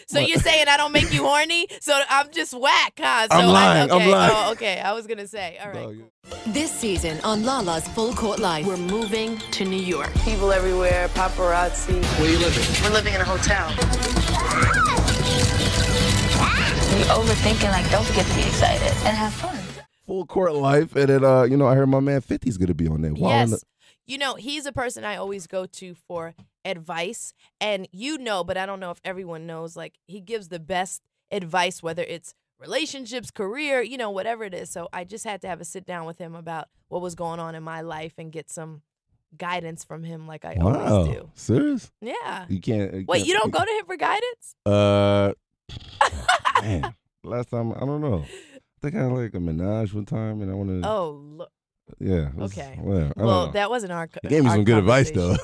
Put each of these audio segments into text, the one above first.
So you're saying I don't make you horny? So I'm just whack, huh? So I'm lying. Okay. I'm lying. Oh, okay. I was going to say. All right. Cool. This season on Lala's Full Court Life, we're moving to New York. People everywhere, paparazzi. Where you living? We're living in a hotel. You're overthinking, like, don't forget to be excited and have fun. Full Court Life. And then, I heard my man 50's going to be on there. Wow. Yes. He's a person I always go to for advice. And but I don't know if everyone knows, like, he gives the best advice, whether it's relationships, career, whatever it is. So I just had to have a sit down with him about what was going on in my life and get some guidance from him like I always do. Serious? Yeah. You can't. Wait, you don't go to him for guidance? Man, last time, I don't know. I think I had like a menage one time and I wanted to. Oh, look. Yeah. Okay. Well, that wasn't our. He gave me some good advice though.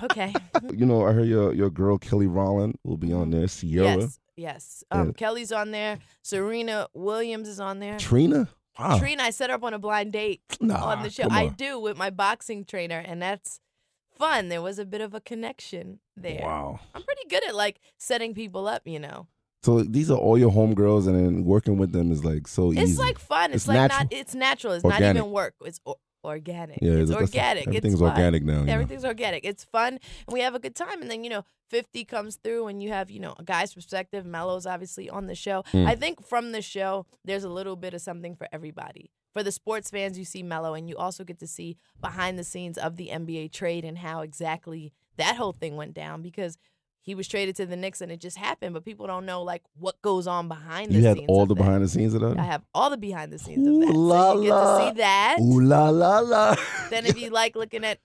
Okay. I heard your girl Kelly Rowland will be on there. Sierra. Yes. Kelly's on there. Serena Williams is on there. Trina. Wow. Trina, I set her up on a blind date on the show. I do with my boxing trainer, and that's fun. There was a bit of a connection there. Wow. I'm pretty good at like setting people up, So these are all your homegirls, and then working with them is like so easy. It's like fun. It's like natural. It's natural. It's organic. not even work. It's organic. Yeah, it's organic. Everything's organic now. Everything's organic. It's fun, and we have a good time. And then 50 comes through, and you have a guy's perspective. Melo's obviously on the show. I think from the show, there's a little bit of something for everybody. For the sports fans, you see Melo, and you also get to see behind the scenes of the NBA trade and how exactly that whole thing went down because he was traded to the Knicks and it just happened, but people don't know like what goes on behind the scenes. You had all the behind the scenes of that? I have all the behind the scenes of that. So you get to see that. Ooh la la la. Then if you like looking at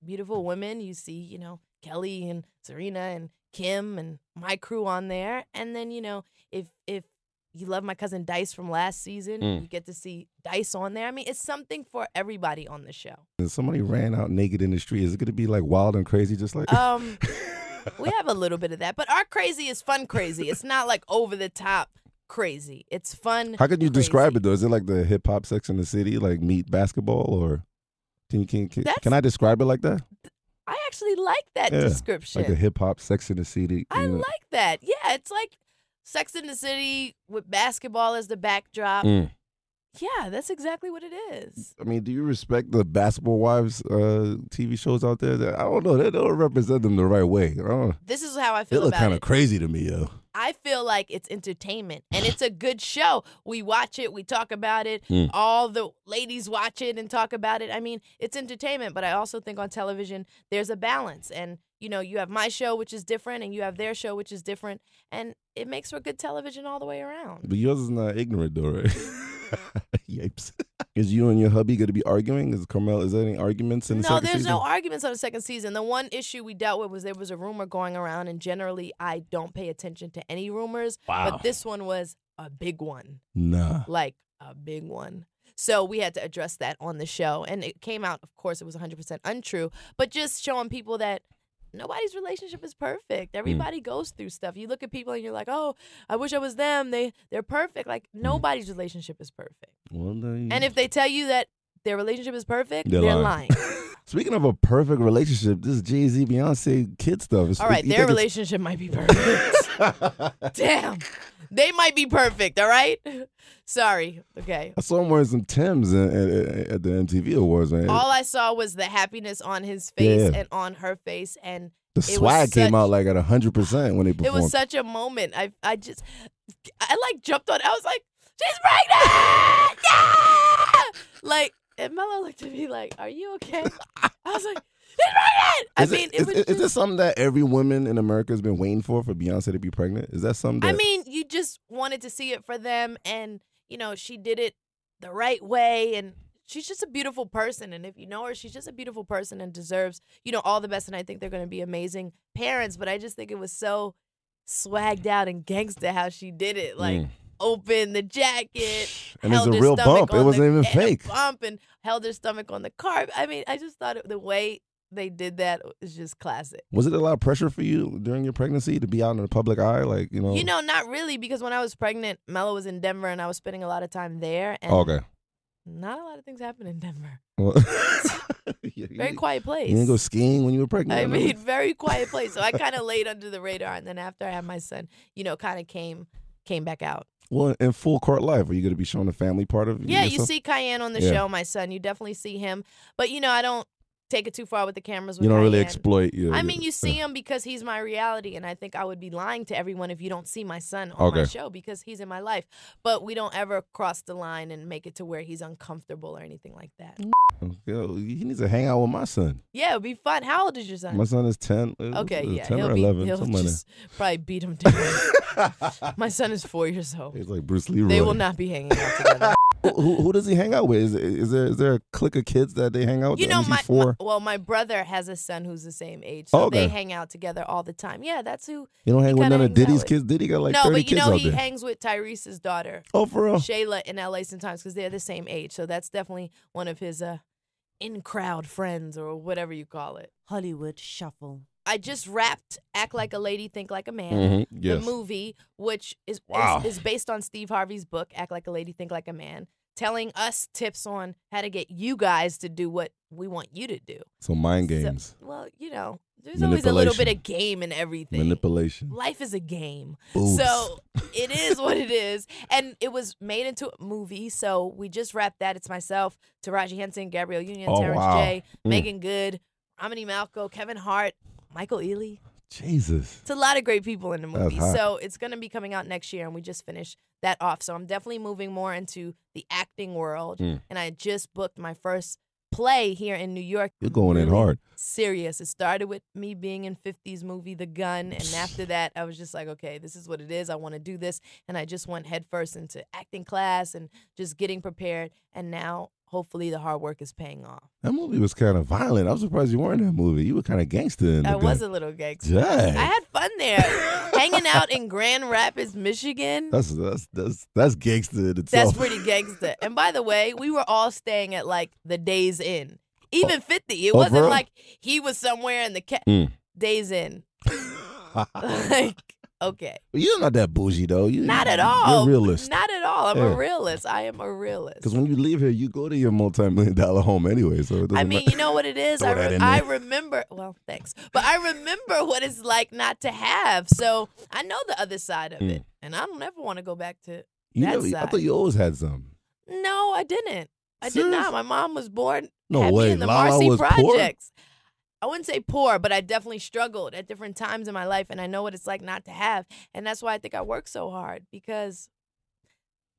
beautiful women, you see, Kelly and Serena and Kim and my crew on there. And then, if you love my cousin Dice from last season, you get to see Dice on there. I mean, it's something for everybody on the show. If somebody ran out naked in the street, is it going to be like wild and crazy just like We have a little bit of that, but our crazy is fun crazy. It's not like over the top crazy. It's fun. How could you describe it though? Is it like the hip hop Sex in the City, like meet basketball, or can I describe it like that? I actually like that description. Like a hip hop Sex in the City. I like that. Yeah, it's like Sex in the City with basketball as the backdrop. Yeah, that's exactly what it is. I mean, do you respect the Basketball Wives TV shows out there? I don't know. They don't represent them the right way. This is how I feel about it. They look kind of crazy to me, yo. I feel like it's entertainment, and it's a good show. We watch it. We talk about it. All the ladies watch it and talk about it. I mean, it's entertainment, but I also think on television there's a balance. And, you have my show, which is different, and you have their show, which is different, and it makes for good television all the way around. But yours is not ignorant, though, right? Yipes. Is you and your hubby going to be arguing? Is there any arguments in the second season? No, there's no arguments on the second season. The one issue we dealt with was there was a rumor going around, and generally I don't pay attention to any rumors. Wow. But this one was a big one. Nah. Like a big one. So we had to address that on the show. And it came out, of course, it was 100% untrue. But just showing people that nobody's relationship is perfect. Everybody goes through stuff. You look at people and you're like, oh, I wish I was them. They're perfect. Like, nobody's relationship is perfect. Well, and if they tell you that their relationship is perfect, they're lying. Speaking of a perfect relationship, this Jay-Z, Beyonce kid stuff. All right, their relationship might be perfect. Damn. They might be perfect, all right? Sorry. Okay. I saw him wearing some Timbs at the MTV Awards, man. All I saw was the happiness on his face and on her face. And the swag came out like at 100% when they performed. It was such a moment. I like jumped on. I was like, she's pregnant! Yeah! Like, and Melo looked at me like, are you okay? I was like, she's pregnant! Is this something that every woman in America has been waiting for Beyonce to be pregnant? Is that something that... I mean, you just wanted to see it for them, and, she did it the right way, and she's just a beautiful person, and if you know her, she's just a beautiful person and deserves, all the best, and I think they're going to be amazing parents, but I just think it was so swagged out and gangsta how she did it, like... Open the jacket, and it's a real bump. It wasn't even fake. Bump and held her stomach on the carpet. I mean, I just thought the way they did that is just classic. Was it a lot of pressure for you during your pregnancy to be out in the public eye? Like, you know? Not really, because when I was pregnant, Mello was in Denver, and I was spending a lot of time there. And Okay. not a lot of things happen in Denver. Well, Very quiet place. You didn't go skiing when you were pregnant? I mean, very quiet place. So I kind of laid under the radar, and then after I had my son, kind of came back out. Well, in full court life, are you going to be showing the family part of Yeah, yourself? you see Cayenne on the show, my son. You definitely see him. But, I don't take it too far with the cameras with You don't Cayenne. really exploit. I mean, you see him because he's my reality, and I think I would be lying to everyone if you don't see my son on my show because he's in my life. But we don't ever cross the line and make it to where he's uncomfortable or anything like that. Yo, he needs to hang out with my son. Yeah, it'd be fun. How old is your son? My son is 10. Okay, yeah. 10 or 11. He'll something just probably beat him down. My son is 4 years old. He's like Bruce Leroy. They will not be hanging out together. Who does he hang out with? Is there a clique of kids that they hang out with? My brother has a son who's the same age, so they hang out together all the time. Yeah, that's who. You don't hang with none of Diddy's kids? Diddy got like 30 kids out there. No, but he hangs with Tyrese's daughter. Oh, for real? Shayla in LA sometimes because they're the same age, so that's definitely one of his in-crowd friends or whatever you call it. Hollywood Shuffle. I just wrapped Act Like a Lady, Think Like a Man, yes. the movie, which is based on Steve Harvey's book, Act Like a Lady, Think Like a Man, telling us tips on how to get you guys to do what we want you to do. So mind games. So, there's always a little bit of game in everything. Manipulation. Life is a game. Oops. So it is what it is. And it was made into a movie, so we just wrapped that. It's myself, Taraji Henson, Gabrielle Union, Terrence J, Megan Good, Romany Malco, Kevin Hart, Michael Ealy. Jesus. It's a lot of great people in the movie. That's hot. So it's going to be coming out next year, and we just finished that off. So I'm definitely moving more into the acting world. And I just booked my first play here in New York. You're going in hard. Serious. It started with me being in 50s movie The Gun, and after that, I was just like, okay, this is what it is. I want to do this, and I just went headfirst into acting class and just getting prepared, and now hopefully the hard work is paying off. That movie was kind of violent. I'm surprised you weren't in that movie. You were kind of gangster in The Gun. I was a little gangster. Dang. I had fun there, hanging out in Grand Rapids, Michigan. That's gangster in itself. That's pretty gangster. And by the way, we were all staying at like the Days Inn. Even 50. It wasn't like he was somewhere in the Days Inn. Like, okay. You're not that bougie, though. Not at all. You're a realist. Not at all. I'm a realist. I am a realist. Because when you leave here, you go to your multi-million-dollar home anyway. So it doesn't matter. You know what it is? I remember. Well, thanks. But I remember what it's like not to have. So I know the other side of it. And I don't ever want to go back to that side. I thought you always had some. No, I didn't. I did not. My mom was born No way. in the Lala Marcy was Projects. Poor? I wouldn't say poor, but I definitely struggled at different times in my life, and I know what it's like not to have. And that's why I think I work so hard, because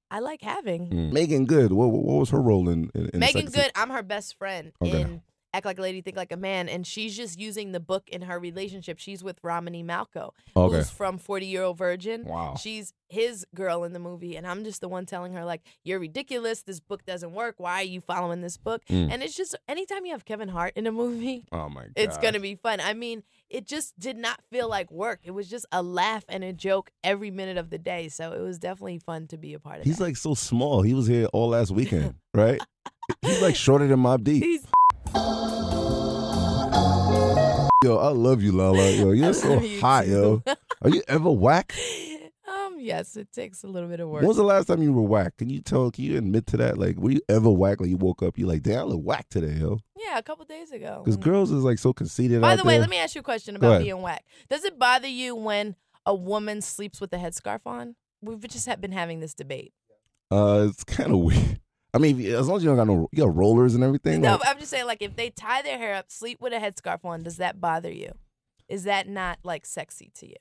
I like having. Megan Good, what was her role in Megan Good, I'm her best friend in Act Like a Lady, Think Like a Man, and she's just using the book in her relationship. She's with Romany Malco, who's from 40-Year-Old Virgin. Wow. She's his girl in the movie, and I'm just the one telling her, like, you're ridiculous. This book doesn't work. Why are you following this book? And it's just, anytime you have Kevin Hart in a movie, oh my God, it's going to be fun. I mean, it just did not feel like work. It was just a laugh and a joke every minute of the day, so it was definitely fun to be a part of He's that. like so small. He was here all last weekend, right? He's like shorter than Mobb Deep. Yo, I love you, Lala. Yo, you're so hot, yo. Are you ever whack? Yes, it takes a little bit of work. When was the last time you were whack? Can you admit to that? Like, were you ever whack? Like, you woke up, you like, damn, I look whack today, yo. Yeah, a couple days ago. Because girls is like so conceited. By the way, let me ask you a question about being whack. Does it bother you when a woman sleeps with a headscarf on? We've just been having this debate. It's kind of weird. I mean, as long as you don't got you got rollers and everything. No, like, I'm just saying, like, if they tie their hair up, sleep with a headscarf on, does that bother you? Is that not, like, sexy to you?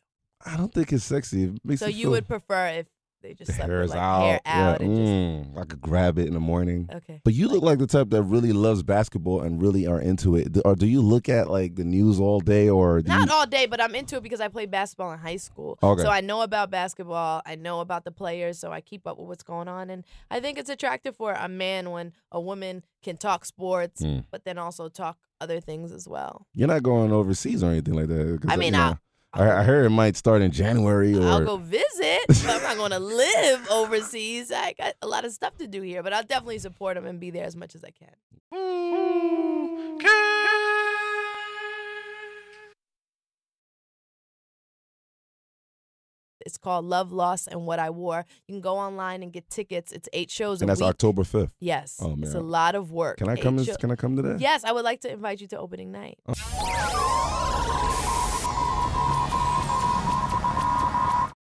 I don't think it's sexy. It makes so me you feel would prefer if they just the slept hair with, is like, out. hair out Yeah. and just... I could grab it in the morning. Okay. But you look like the type that really loves basketball and really are into it. Or do you look at like the news all day or not all day, but I'm into it because I played basketball in high school. Okay. So I know about basketball. I know about the players, so I keep up with what's going on. And I think it's attractive for a man when a woman can talk sports, but then also talk other things as well. You're not going overseas or anything like that? I mean, I heard it might start in January. Or... I'll go visit, but I'm not going to live overseas. I got a lot of stuff to do here, but I'll definitely support them and be there as much as I can. It's called Love, Loss, and What I Wore. You can go online and get tickets. It's 8 shows a And that's week. October 5th. Yes. Oh, man. It's a lot of work. Can I come to that? Yes, I would like to invite you to opening night.